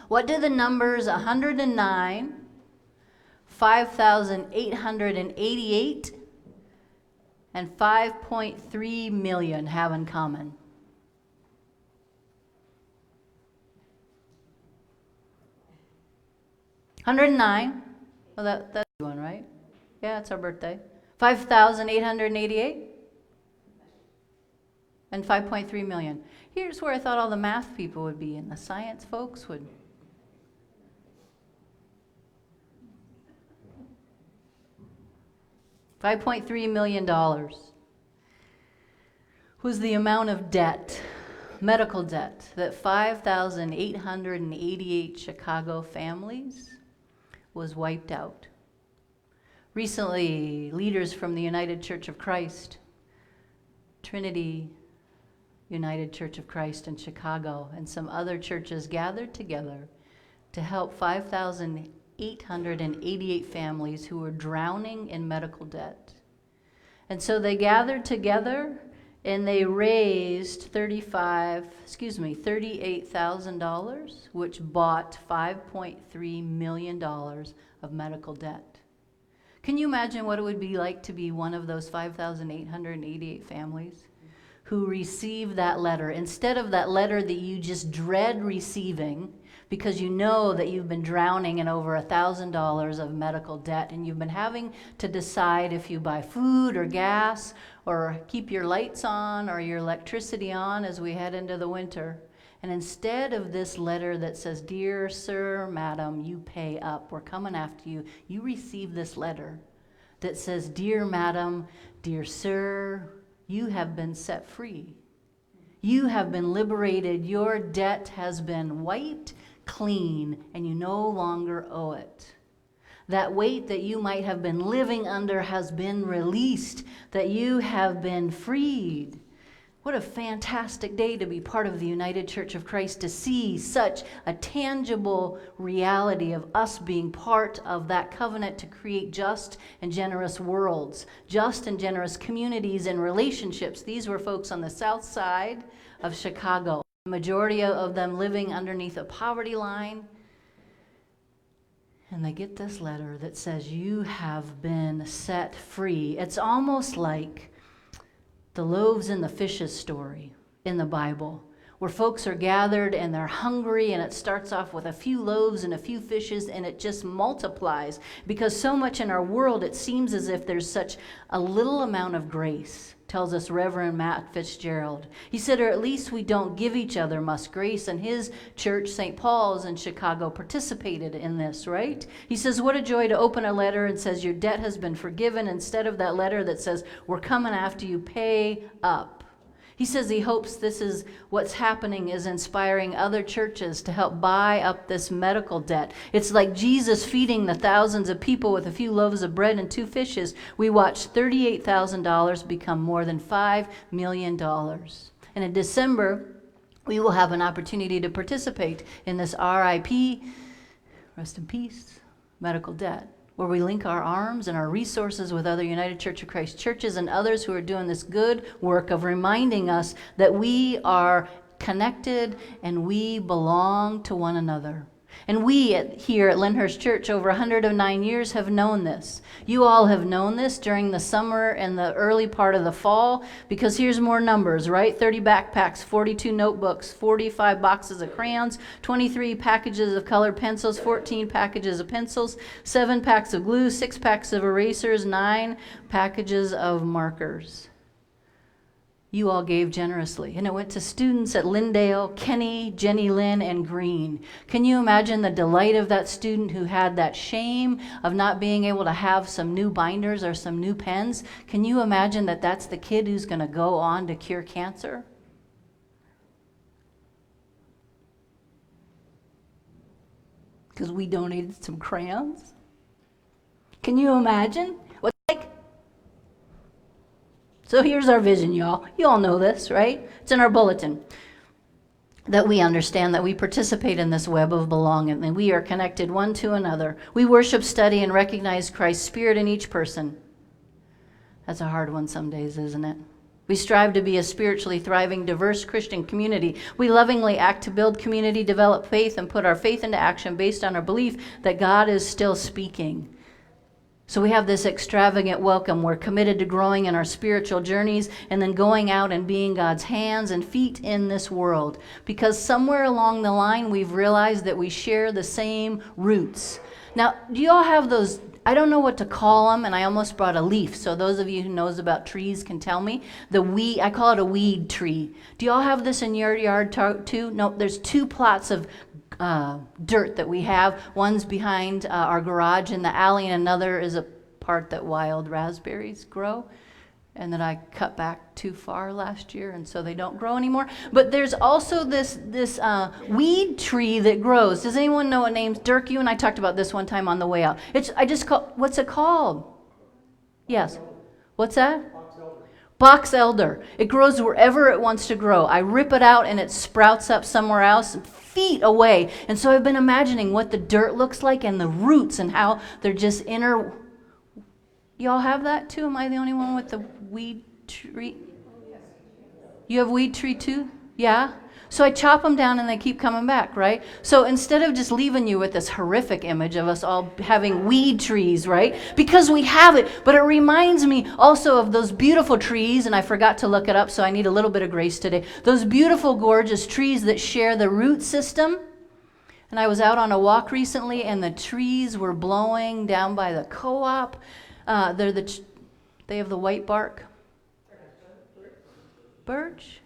What do the numbers 109, 5,888, and 5.3 million have in common? $109. Well, that's one, right? Yeah, it's our birthday. 5,888 and 5.3 million. Here's where I thought all the math people would be and the science folks would. $5.3 million was the amount of debt, medical debt, that 5,888 Chicago families was wiped out. Recently, leaders from the United Church of Christ, Trinity United Church of Christ in Chicago, and some other churches gathered together to help 5,888 families who were drowning in medical debt. And so they gathered together and they raised $38,000, which bought $5.3 million of medical debt. Can you imagine what it would be like to be one of those 5,888 families who received that letter? Instead of that letter that you just dread receiving because you know that you've been drowning in over $1,000 of medical debt and you've been having to decide if you buy food or gas or keep your lights on or your electricity on as we head into the winter. And instead of this letter that says, "Dear sir, madam, you pay up, we're coming after you," you receive this letter that says, "Dear madam, dear sir, you have been set free. You have been liberated. Your debt has been wiped clean, and you no longer owe it. That weight that you might have been living under has been released, that you have been freed." What a fantastic day to be part of the United Church of Christ, to see such a tangible reality of us being part of that covenant to create just and generous worlds, just and generous communities and relationships. These were folks on the south side of Chicago, the majority of them living underneath a poverty line. And they get this letter that says, "You have been set free." It's almost like the loaves and the fishes story in the Bible, where folks are gathered and they're hungry, and it starts off with a few loaves and a few fishes, and it just multiplies, because so much in our world it seems as if there's such a little amount of grace, tells us Reverend Matt Fitzgerald. He said, or at least we don't give each other much grace, and his church, St. Paul's in Chicago, participated in this, right? He says, what a joy to open a letter and says, "Your debt has been forgiven," instead of that letter that says, "We're coming after you, pay up." He says he hopes this is what's happening, is inspiring other churches to help buy up this medical debt. It's like Jesus feeding the thousands of people with a few loaves of bread and 2 fishes. We watched $38,000 become more than $5 million. And in December, we will have an opportunity to participate in this RIP, rest in peace, medical debt, where we link our arms and our resources with other United Church of Christ churches and others who are doing this good work of reminding us that we are connected and we belong to one another. And we here at Lynnhurst Church over 109 years have known this. You all have known this during the summer and the early part of the fall, because here's more numbers, right? 30 backpacks, 42 notebooks, 45 boxes of crayons, 23 packages of colored pencils, 14 packages of pencils, 7 packs of glue, 6 packs of erasers, 9 packages of markers. You all gave generously. And it went to students at Lyndale, Kenny, Jenny Lynn, and Green. Can you imagine the delight of that student who had that shame of not being able to have some new binders or some new pens? Can you imagine that that's the kid who's going to go on to cure cancer? Because we donated some crayons? Can you imagine? So here's our vision, y'all. You all know this, right? It's in our bulletin. That we understand that we participate in this web of belonging, and we are connected one to another. We worship, study, and recognize Christ's Spirit in each person. That's a hard one some days, isn't it? We strive to be a spiritually thriving, diverse Christian community. We lovingly act to build community, develop faith, and put our faith into action based on our belief that God is still speaking. So we have this extravagant welcome. We're committed to growing in our spiritual journeys and then going out and being God's hands and feet in this world. Because somewhere along the line, we've realized that we share the same roots. Now, do you all have those? I don't know what to call them, and I almost brought a leaf. So those of you who knows about trees can tell me. I call it a weed tree. Do you all have this in your yard too? No, there's 2 plots of dirt that we have. One's behind our garage in the alley, and another is a part that wild raspberries grow, and that I cut back too far last year, and so they don't grow anymore. But there's also this weed tree that grows. Does anyone know what name's? Dirk, you and I talked about this one time on the way out. What's it called? Yes. What's that? Box elder. It grows wherever it wants to grow. I rip it out and it sprouts up somewhere else, feet away. And so I've been imagining what the dirt looks like and the roots and how they're just Y'all have that too? Am I the only one with the weed tree? You have weed tree too? Yeah? So I chop them down and they keep coming back, right? So instead of just leaving you with this horrific image of us all having weed trees, right? Because we have it, but it reminds me also of those beautiful trees, and I forgot to look it up, so I need a little bit of grace today. Those beautiful, gorgeous trees that share the root system. And I was out on a walk recently, and the trees were blowing down by the co-op. They have the white bark. Birch?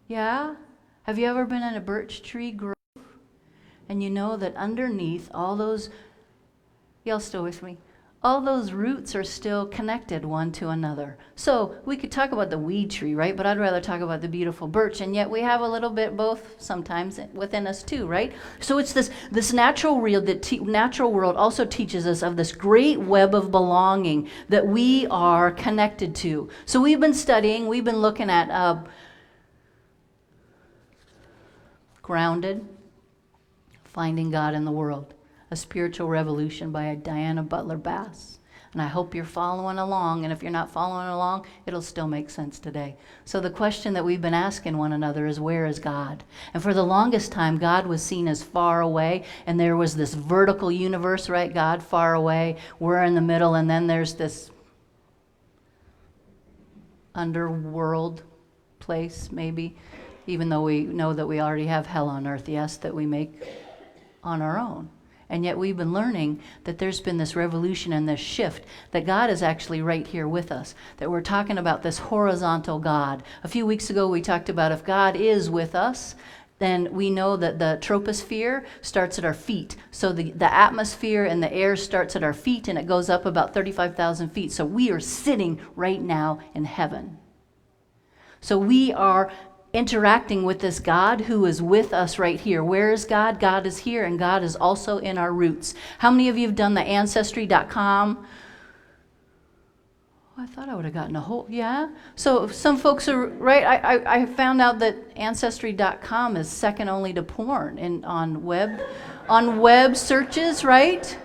Yeah? Have you ever been in a birch tree grove? And you know that underneath all those, y'all still with me? All those roots are still connected one to another. So we could talk about the weed tree, right? But I'd rather talk about the beautiful birch. And yet we have a little bit both sometimes within us too, right? So it's this natural world also teaches us of this great web of belonging that we are connected to. So we've been looking at Grounded, Finding God in the World, A Spiritual Revolution by Diana Butler Bass. And I hope you're following along, and if you're not following along, it'll still make sense today. So the question that we've been asking one another is, where is God? And for the longest time, God was seen as far away, and there was this vertical universe, right? God far away, we're in the middle, and then there's this underworld place, maybe, even though we know that we already have hell on earth, yes, that we make on our own. And yet we've been learning that there's been this revolution and this shift, that God is actually right here with us, that we're talking about this horizontal God. A few weeks ago we talked about if God is with us, then we know that the troposphere starts at our feet. So the atmosphere and the air starts at our feet, and it goes up about 35,000 feet. So we are sitting right now in heaven. So we are interacting with this God who is with us right here. Where is God? God is here, and God is also in our roots. How many of you have done the Ancestry.com? I thought I would have gotten a whole, yeah? So some folks are, right, I found out that Ancestry.com is second only to porn on web searches, right?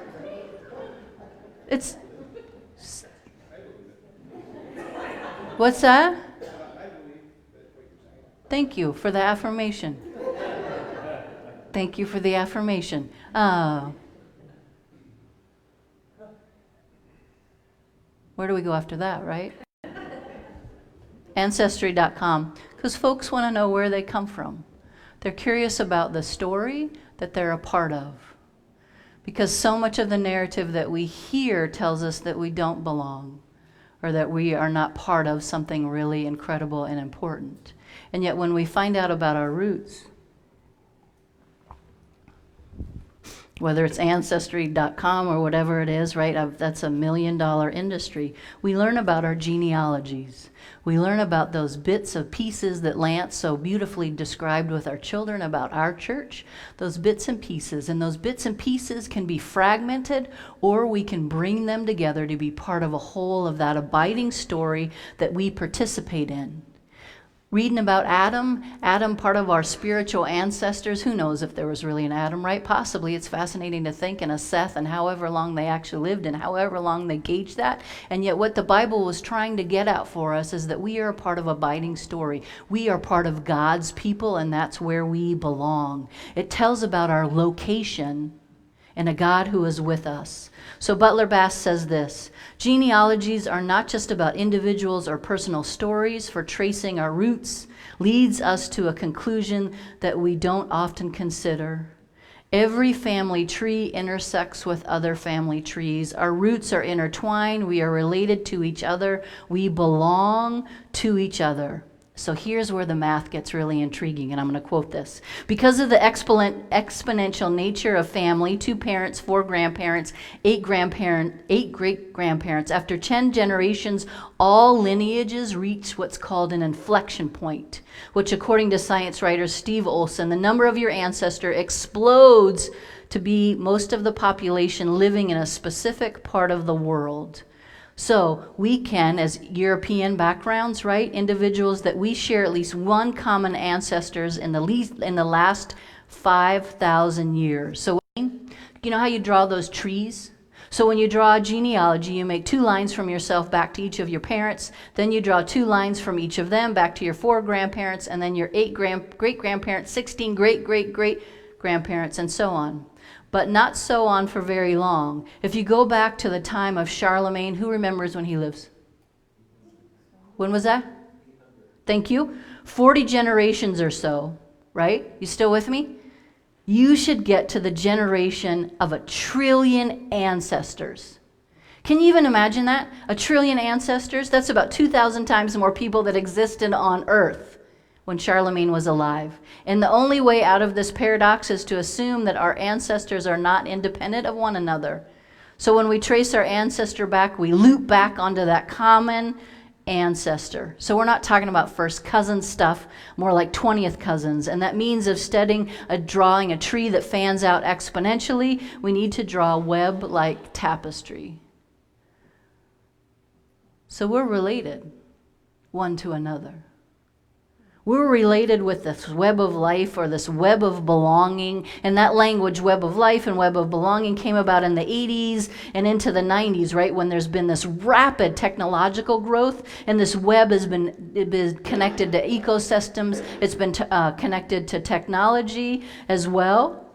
What's that? Thank you for the affirmation. Thank you for the affirmation. Where do we go after that, right? Ancestry.com, because folks want to know where they come from. They're curious about the story that they're a part of. Because so much of the narrative that we hear tells us that we don't belong, or that we are not part of something really incredible and important. And yet when we find out about our roots, whether it's Ancestry.com or whatever it is, right? That's $1 million industry. We learn about our genealogies. We learn about those bits of pieces that Lance so beautifully described with our children about our church. Those bits and pieces. And those bits and pieces can be fragmented, or we can bring them together to be part of a whole of that abiding story that we participate in. Reading about Adam, part of our spiritual ancestors. Who knows if there was really an Adam, right? Possibly. It's fascinating to think, and a Seth, and however long they actually lived and however long they gauged that. And yet what the Bible was trying to get at for us is that we are a part of a abiding story. We are part of God's people, and that's where we belong. It tells about our location and a God who is with us. So Butler Bass says this: genealogies are not just about individuals or personal stories, for tracing our roots leads us to a conclusion that we don't often consider. Every family tree intersects with other family trees. Our roots are intertwined. We are related to each other. We belong to each other. So here's where the math gets really intriguing, and I'm going to quote this. Because of the exponential nature of family, 2 parents, 4 grandparents, 8 great-grandparents, after 10 generations, all lineages reach what's called an inflection point, which according to science writer Steve Olson, the number of your ancestor explodes to be most of the population living in a specific part of the world. So we can, as European backgrounds, right, individuals that we share at least one common ancestors in the last 5,000 years. So you know how you draw those trees? So when you draw a genealogy, you make 2 lines from yourself back to each of your parents, then you draw 2 lines from each of them back to your 4 grandparents, and then your 8 great-grandparents, 16 great-great-great-grandparents, and so on. But not so on for very long. If you go back to the time of Charlemagne, who remembers when he lives? When was that? Thank you. 40 generations or so, right? You still with me? You should get to the generation of 1 trillion ancestors. Can you even imagine that? 1 trillion ancestors? That's about 2,000 times more people that existed on Earth when Charlemagne was alive. And the only way out of this paradox is to assume that our ancestors are not independent of one another. So when we trace our ancestor back, we loop back onto that common ancestor. So we're not talking about first cousin stuff, more like 20th cousins. And that means of drawing a tree that fans out exponentially, we need to draw a web like tapestry. So we're related one to another. We're related with this web of life, or this web of belonging. And that language, web of life and web of belonging, came about in the 80s and into the 90s, right? When there's been this rapid technological growth, and this web has been connected to ecosystems. It's been connected to technology as well.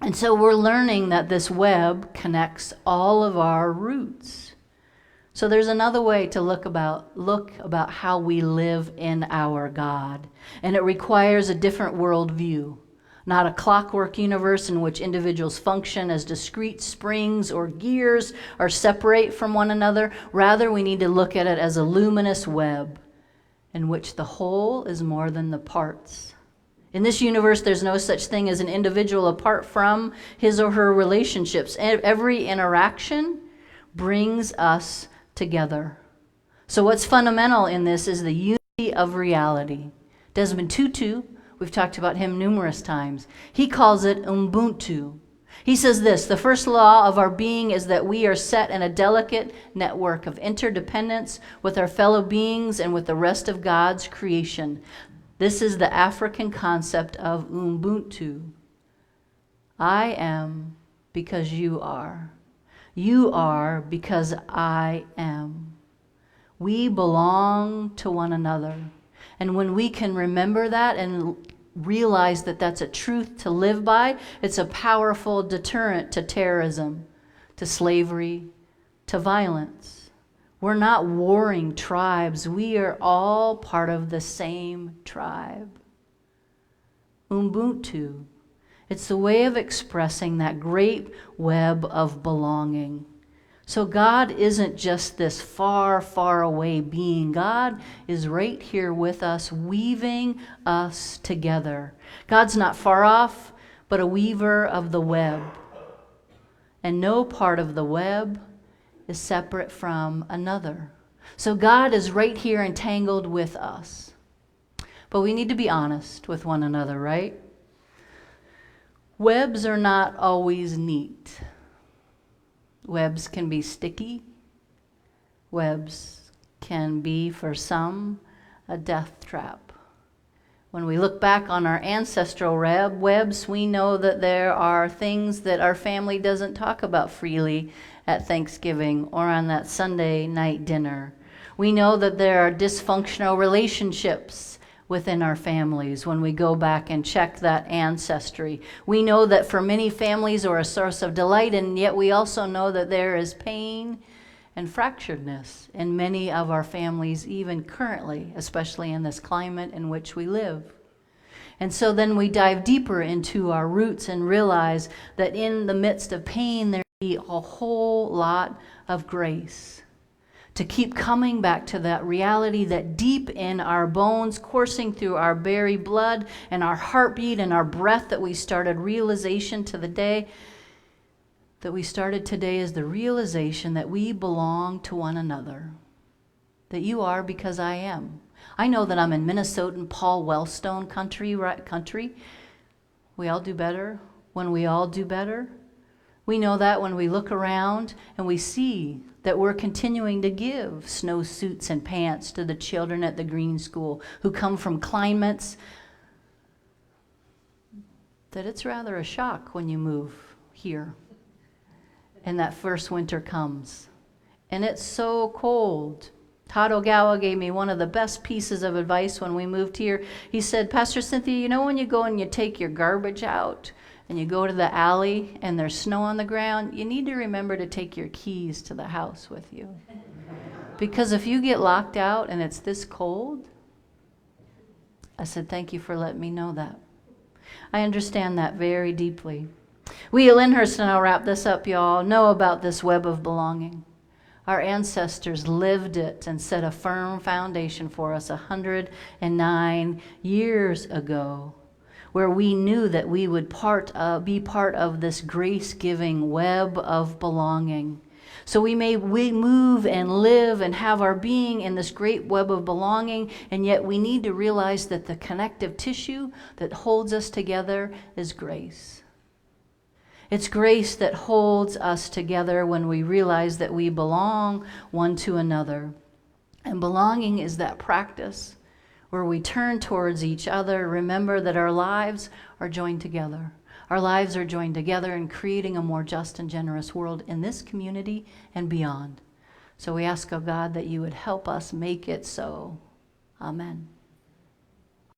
And so we're learning that this web connects all of our roots. So there's another way to look about how we live in our God. And it requires a different worldview, not a clockwork universe in which individuals function as discrete springs or gears or separate from one another. Rather, we need to look at it as a luminous web in which the whole is more than the parts. In this universe, there's no such thing as an individual apart from his or her relationships. Every interaction brings us together. So what's fundamental in this is the unity of reality. Desmond Tutu, we've talked about him numerous times. He calls it Ubuntu. He says this: the first law of our being is that we are set in a delicate network of interdependence with our fellow beings and with the rest of God's creation. This is the African concept of Ubuntu. I am because you are. You are because I am. We belong to one another. And when we can remember that and realize that that's a truth to live by, it's a powerful deterrent to terrorism, to slavery, to violence. We're not warring tribes. We are all part of the same tribe. Ubuntu. It's the way of expressing that great web of belonging. So God isn't just this far, far away being. God is right here with us, weaving us together. God's not far off, but a weaver of the web. And no part of the web is separate from another. So God is right here entangled with us. But we need to be honest with one another, right? Webs are not always neat. Webs can be sticky. Webs can be, for some, a death trap. When we look back on our ancestral webs, we know that there are things that our family doesn't talk about freely at Thanksgiving or on that Sunday night dinner. We know that there are dysfunctional relationships within our families when we go back and check that ancestry. We know that for many families are a source of delight, and yet we also know that there is pain and fracturedness in many of our families, even currently, especially in this climate in which we live. And so then we dive deeper into our roots and realize that in the midst of pain, there be a whole lot of grace. To keep coming back to that reality that deep in our bones, coursing through our very blood and our heartbeat and our breath, that we started realization to the day that we started today is the realization that we belong to one another. That you are because I am. I know that I'm in Minnesotan Paul Wellstone country. We all do better when we all do better. We know that when we look around and we see that we're continuing to give snowsuits and pants to the children at the Green School who come from climates that it's rather a shock when you move here. And that first winter comes. And it's so cold. Todd Ogawa gave me one of the best pieces of advice when we moved here. He said, Pastor Cynthia, you know when you go and you take your garbage out and you go to the alley and there's snow on the ground, you need to remember to take your keys to the house with you. Because if you get locked out and it's this cold, I said, thank you for letting me know that. I understand that very deeply. We at Lynnhurst, and I'll wrap this up, y'all, know about this web of belonging. Our ancestors lived it and set a firm foundation for us 109 years ago, where we knew that we would be part of this grace-giving web of belonging. So we move and live and have our being in this great web of belonging, and yet we need to realize that the connective tissue that holds us together is grace. It's grace that holds us together when we realize that we belong one to another. And belonging is that practice where we turn towards each other, remember that our lives are joined together. Our lives are joined together in creating a more just and generous world in this community and beyond. So we ask, oh God, that you would help us make it so. Amen.